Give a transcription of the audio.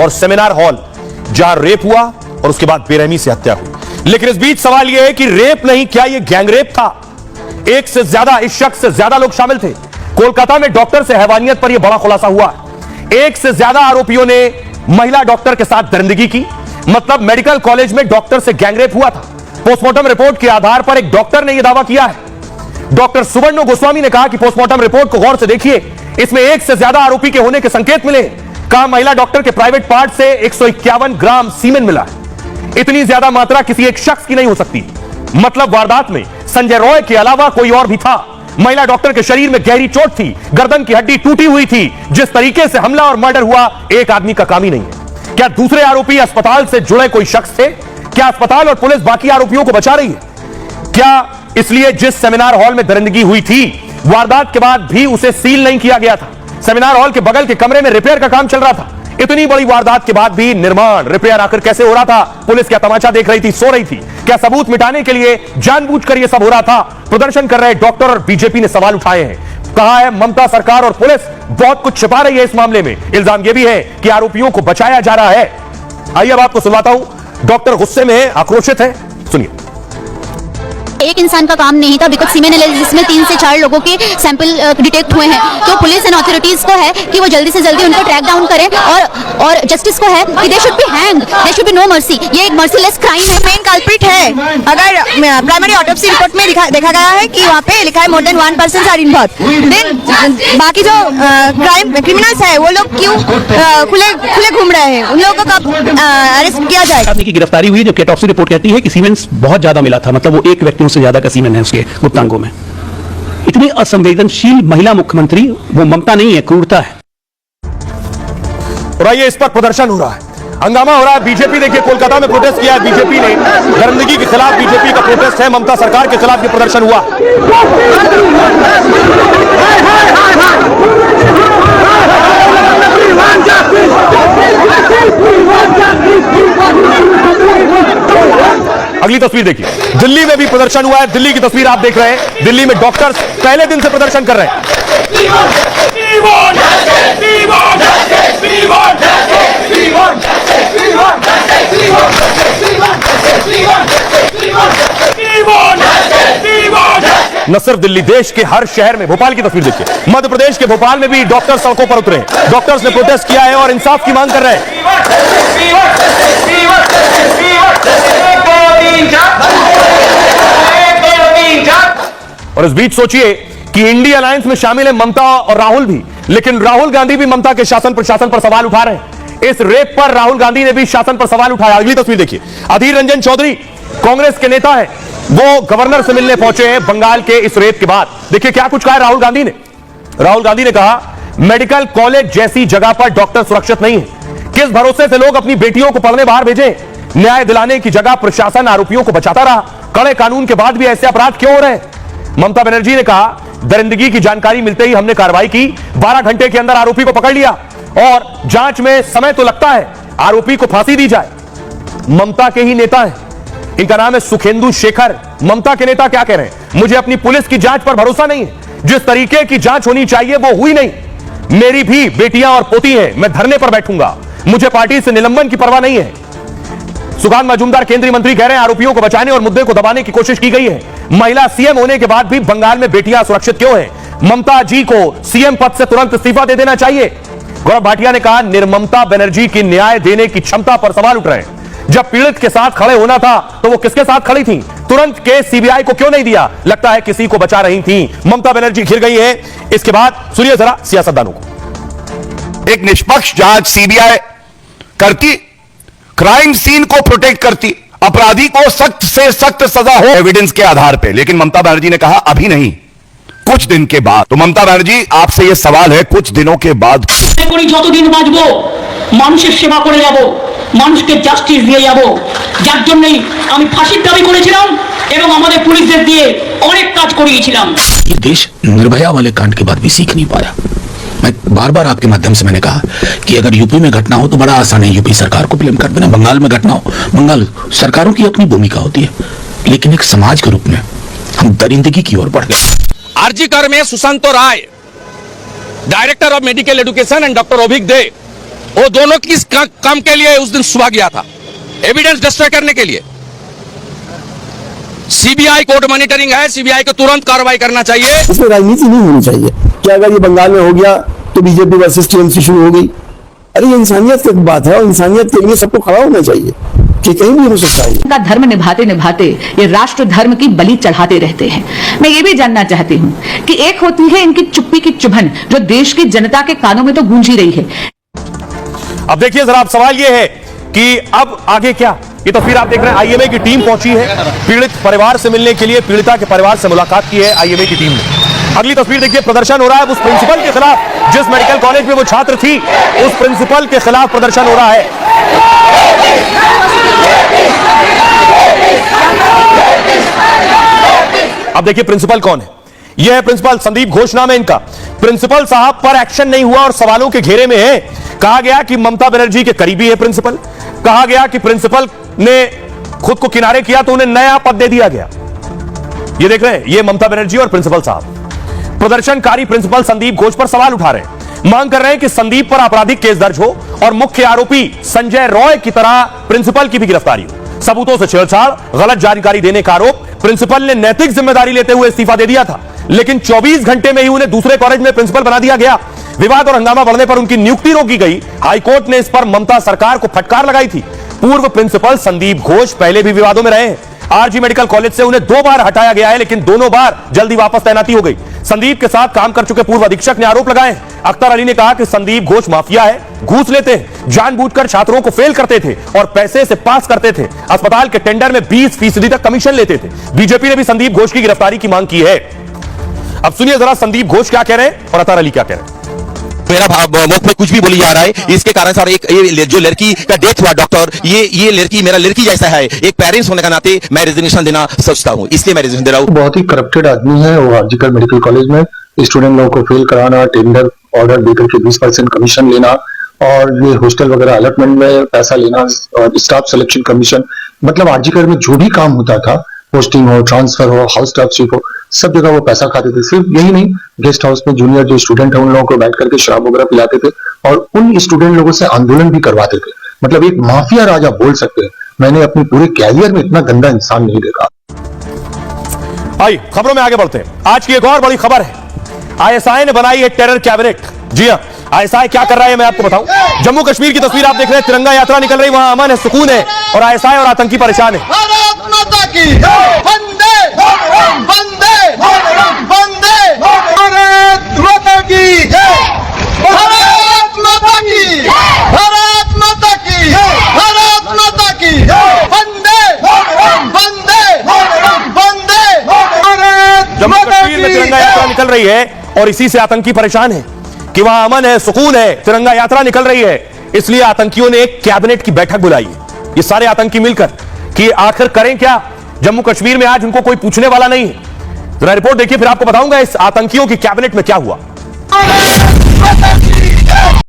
और seminar hall, जहां rape हुआ और उसके बाद बेरहमी से हत्या हुई। लेकिन इस बीच सवाल यह है कि रेप नहीं, क्या यह गैंग रेप था? एक से ज्यादा, इस शख्स से ज्यादा लोग शामिल थे। कोलकाता में डॉक्टर से हैवानियत पर यह बड़ा खुलासा हुआ। एक से ज्यादा आरोपियों ने महिला डॉक्टर के साथ दरिंदगी की। मतलब मेडिकल कॉलेज में डॉक्टर से गैंगरेप हुआ था। पोस्टमार्टम रिपोर्ट के आधार पर एक डॉक्टर ने यह दावा किया है। डॉक्टर सुवर्ण गोस्वामी ने कहा कि पोस्टमार्टम रिपोर्ट को गौर से देखिए, इसमें एक से ज्यादा आरोपी के होने के संकेत मिले। कहा महिला डॉक्टर के प्राइवेट पार्ट से 151 ग्राम सीमेन मिला है। इतनी ज्यादा मात्रा किसी एक शख्स की नहीं हो सकती। मतलब वारदात में संजय रॉय के अलावा कोई और भी था। महिला डॉक्टर के शरीर में गहरी चोट थी, गर्दन की हड्डी टूटी हुई थी। जिस तरीके से हमला और मर्डर हुआ, एक आदमी का काम ही नहीं है। क्या दूसरे आरोपी अस्पताल से जुड़े कोई शख्स थे? क्या अस्पताल और पुलिस बाकी आरोपियों को बचा रही है? क्या इसलिए जिस सेमिनार हॉल में दरिंदगी हुई थी, वारदात के बाद भी उसे सील नहीं किया गया था? सेमिनार हॉल के बगल के कमरे में रिपेयर का काम चल रहा था। इतनी बड़ी वारदात के बाद भी निर्माण रिपेयर आकर कैसे हो रहा था? पुलिस क्या तमाशा देख रही थी, सो रही थी? क्या सबूत मिटाने के लिए जानबूझकर यह सब हो रहा था? प्रदर्शन कर रहे डॉक्टर और बीजेपी ने सवाल उठाए हैं। कहा है ममता सरकार और पुलिस बहुत कुछ छिपा रही है इस मामले में। इल्जाम यह भी है कि आरोपियों को बचाया जा रहा है। आइए अब आपको सुनवाता हूं। डॉक्टर गुस्से में है, आक्रोशित है, सुनिए। एक इंसान का काम नहीं था, बिकॉज सीमेन एनालिसिस में 3 से 4 लोगों के सैंपल डिटेक्ट हुए हैं। तो पुलिस एंड अथॉरिटीज को है कि वो जल्दी से जल्दी उनको ट्रैक डाउन करें और जस्टिस को है कि they should be hanged, they should be no mercy. ये एक मर्सीलेस क्राइम है। मेन कल्प्रिट है। अगर प्राइमरी ऑटोप्सी रिपोर्ट में देखा गया है कि वहाँ पे लिखा है more than 1 person are involve, then बाकी जो क्रिमिनल्स है वो लोग क्यों खुले घूम रहे हैं? उन लोगों को कब अरेस्ट किया जाए? आदमी की गिरफ्तारी हुई, जबकि ऑटोप्सी रिपोर्ट कहती है कि सीमेंस बहुत ज्यादा मिला था। मतलब वो एक व्यक्ति से ज्यादा का सीमेन है उसके गुप्तांगों में। इतनी असंवेदनशील महिला मुख्यमंत्री वो ममता नहीं है, क्रूरता है। और आइए, इस पर प्रदर्शन हो रहा है, हंगामा हो रहा है। बीजेपी देखिए कोलकाता में प्रोटेस्ट किया है बीजेपी ने। दरिंदगी के खिलाफ बीजेपी का प्रोटेस्ट है। ममता सरकार के खिलाफ ये प्रदर्शन हुआ। अगली तस्वीर देखिए, दिल्ली में भी प्रदर्शन हुआ है। दिल्ली की तस्वीर आप देख रहे हैं। दिल्ली में डॉक्टर्स पहले दिन से प्रदर्शन कर रहे हैं। न सिर्फ दिल्ली, देश के हर शहर में। भोपाल की तस्वीर देखिए, मध्य प्रदेश के भोपाल में भी डॉक्टर सड़कों पर उतरे हैं। डॉक्टर्स ने प्रोटेस्ट किया है और इंसाफ की मांग कर रहे हैं। और इस बीच सोचिए कि इंडिया अलायंस में शामिल है ममता और राहुल भी, लेकिन राहुल गांधी भी ममता के शासन प्रशासन पर सवाल उठा रहे हैं। इस रेप पर राहुल गांधी ने भी शासन पर सवाल उठाया। अगली तस्वीर देखिए, अधीर रंजन चौधरी कांग्रेस के नेता हैं, वो गवर्नर से मिलने पहुंचे हैं बंगाल के इस रेप के बाद। देखिए क्या कुछ कहा राहुल गांधी ने। राहुल गांधी ने कहा मेडिकल कॉलेज जैसी जगह पर डॉक्टर सुरक्षित नहीं है। किस भरोसे से लोग अपनी बेटियों को पढ़ने बाहर भेजें? न्याय दिलाने की जगह प्रशासन आरोपियों को बचाता रहा। कड़े कानून के बाद भी ऐसे अपराध क्यों हो रहे हैं? ममता बनर्जी ने कहा दरिंदगी की जानकारी मिलते ही हमने कार्रवाई की, 12 घंटे के अंदर आरोपी को पकड़ लिया और जांच में समय तो लगता है, आरोपी को फांसी दी जाए। ममता के ही नेता हैं, इनका नाम है सुखेंदु शेखर। ममता के नेता क्या कह रहे हैं? मुझे अपनी पुलिस की जांच पर भरोसा नहीं है, जिस तरीके की जांच होनी चाहिए वो हुई नहीं। मेरी भी बेटियां और पोती हैं, मैं धरने पर बैठूंगा, मुझे पार्टी से निलंबन की परवाह नहीं है। सुकांत मजूमदार केंद्रीय मंत्री कह रहे हैं आरोपियों को बचाने और मुद्दे को दबाने की कोशिश की गई है। महिला सीएम होने के बाद भी बंगाल में बेटियां सुरक्षित क्यों हैं? ममता जी को सीएम पद से तुरंत इस्तीफा दे देना चाहिए। गौरव भाटिया ने कहा निर्ममता बनर्जी की न्याय देने की क्षमता पर सवाल उठ रहे हैं। जब पीड़ित के साथ खड़े होना था तो वो किसके साथ खड़ी थी? तुरंत केस सीबीआई को क्यों नहीं दिया? लगता है किसी को बचा रही थी। ममता बनर्जी घिर गई है। इसके बाद सुनिए जरा सियासतदानों को। एक निष्पक्ष जांच सीबीआई करती, क्राइम सीन को प्रोटेक्ट करती, अपराधी को सख्त से सख्त सजा हो एविडेंस के आधार पे। लेकिन ममता बनर्जी ने कहा अभी नहीं, कुछ दिन के बाद। तो ममता बनर्जी आपसे यह सवाल है, कुछ दिनों के बाद যতদিন বাঁচবো মানুষের সেবা করে যাব, মানুষকে জাস্টিস দিয়ে যাব, যার জন্যই আমি ফাঁসির দাবি করেছিলাম এবং আমাদের পুলিশদের দিয়ে অনেক কাজ করিয়েছিলাম। ये देश निर्भया वाले कांड के बाद भी सीख नहीं पाया। मैं बार बार आपके माध्यम से मैंने कहा कि अगर यूपी में घटना हो तो बड़ा आसान है यूपी सरकार को ब्लेम कर देना, बंगाल में घटना हो, बंगाल सरकारों की अपनी भूमिका होती है, लेकिन एक समाज के रूप में हम दरिंदगी की ओर बढ़ गए। आरजीकर में Sushant Rai, director of medical education and doctor Abhik Dey वो दोनों किस काम के लिए उस दिन सुबह गया था? एविडेंस डिस्ट्रॉय करने के लिए। सीबीआई कोर्ट मॉनिटरिंग है, सीबीआई को तुरंत कार्रवाई करना चाहिए। इसमें राजनीति नहीं होनी चाहिए कि अगर ये बंगाल में हो गया तो बीजेपी वर्सेस टीएमसी शुरू हो गई। अरे ये इंसानियत की बात है और इंसानियत के लिए सबको खड़ा होना चाहिए कि कहीं भी हो सकता है। का धर्म निभाते निभाते ये राष्ट्र धर्म की बलि चढ़ाते रहते हैं। मैं ये भी जानना चाहती हूँ कि एक होती है इनकी चुप्पी की चुभन जो देश की जनता के कानों में तो गूंज ही रही है। अब देखिए जरा, अब सवाल यह है कि अब आगे क्या। ये तस्वीर आप देख रहे हैं, आईएमए की टीम पहुंची है पीड़ित परिवार से मिलने के लिए, पीड़िता के परिवार से मुलाकात की है आईएमए की टीम ने। अगली तस्वीर देखिए, प्रदर्शन हो रहा है उस प्रिंसिपल के खिलाफ जिस मेडिकल कॉलेज में वो छात्र थी, उस प्रिंसिपल के खिलाफ प्रदर्शन हो रहा है। अब देखिए प्रिंसिपल कौन है। यह है प्रिंसिपल, संदीप घोष नाम है इनका। प्रिंसिपल साहब पर एक्शन नहीं हुआ और सवालों के घेरे में है। कहा गया कि ममता बनर्जी के करीबी है प्रिंसिपल। कहा गया कि प्रिंसिपल ने खुद को किनारे किया तो उन्हें नया पद दे दिया गया। ये देख रहे हैं, ये ममता बनर्जी और प्रिंसिपल साहब। प्रदर्शनकारी प्रिंसिपल संदीप घोष पर सवाल उठा रहे हैं, मांग कर रहे हैं कि संदीप पर आपराधिक केस दर्ज हो और मुख्य आरोपी संजय रॉय की तरह प्रिंसिपल की भी गिरफ्तारी हो। सबूतों से छेड़छाड़, गलत जानकारी देने का आरोप। प्रिंसिपल ने नैतिक जिम्मेदारी लेते हुए इस्तीफा दे दिया था, लेकिन 24 घंटे में ही उन्हें दूसरे कॉलेज में प्रिंसिपल बना दिया गया। विवाद और हंगामा बढ़ने पर उनकी नियुक्ति रोकी गई। हाईकोर्ट ने इस पर ममता सरकार को फटकार लगाई थी। पूर्व प्रिंसिपल संदीप घोष पहले भी विवादों में रहे हैं। आरजी मेडिकल कॉलेज से उन्हें 2 बार हटाया गया है, लेकिन दोनों बार जल्दी वापस तैनाती हो गई। संदीप के साथ काम कर चुके पूर्व अधीक्षक ने आरोप लगाए। अख्तर अली ने कहा कि संदीप घोष माफिया है, घूस लेते हैं, जानबूझकर छात्रों को फेल करते थे और पैसे से पास करते थे। अस्पताल के टेंडर में 20% तक कमीशन लेते थे। बीजेपी ने भी संदीप घोष की गिरफ्तारी की मांग की है। अब सुनिए जरा संदीप घोष क्या कह रहे हैं और अख्तर अली क्या कह रहे हैं। मेरा मुख में कुछ भी बोली जा रहा है, इसके कारण सर एक ये जो लड़की का डेथ हुआ डॉक्टर, ये लड़की मेरा लड़की जैसा है। एक पेरेंट्स होने का नाते मैं रेजिग्नेशन देना सोचता हूँ, इसलिए मैं रेजिग्नेशन दे रहा हूँ। बहुत ही करप्टेड आदमी है वो। आरजीकर मेडिकल कॉलेज में स्टूडेंट लोगों को फेल कराना, टेंडर ऑर्डर देकर के 20% कमीशन लेना और ये हॉस्टल वगैरह अलॉटमेंट में पैसा लेना और स्टाफ सिलेक्शन कमीशन, मतलब आरजीकर में जो भी काम होता था, पोस्टिंग हो, ट्रांसफर हो, हाउस स्टाफशिप हो, सब जगह वो पैसा खाते थे। सिर्फ यही नहीं, गेस्ट हाउस में जूनियर जो स्टूडेंट है उन लोगों को बैठ करके शराब वगैरह पिलाते थे और उन स्टूडेंट लोगों से आंदोलन भी करवाते थे। मतलब एक माफिया राजा बोल सकते हैं। मैंने अपने पूरे कैरियर में इतना गंदा इंसान नहीं देखा। आइए खबरों में आगे बढ़ते हैं। आज की एक और बड़ी खबर है, आईएसआई ने बनाई है टेरर कैबिनेट। जी हां, आईएसआई क्या कर रहा है मैं आपको बताऊं। जम्मू कश्मीर की तस्वीर आप देख रहे हैं, तिरंगा यात्रा निकल रही, वहां अमन है, सुकून है और आईएसआई और आतंकी परेशान है। भारत माता की वंदे वंदे वंदे भारत माता की भारत माता की भारत माता की भारत माता की वंदे वंदे वंदे भारत। जम्मू कश्मीर में तिरंगा यात्रा निकल रही है और इसी से आतंकी परेशान है कि वहां अमन है, सुकून है, तिरंगा यात्रा निकल रही है। इसलिए आतंकियों ने एक कैबिनेट की बैठक बुलाई है, ये सारे आतंकी मिलकर, कि आखिर करें क्या। जम्मू कश्मीर में आज उनको कोई पूछने वाला नहीं है। जरा रिपोर्ट देखिए, फिर आपको बताऊंगा इस आतंकियों की कैबिनेट में क्या हुआ।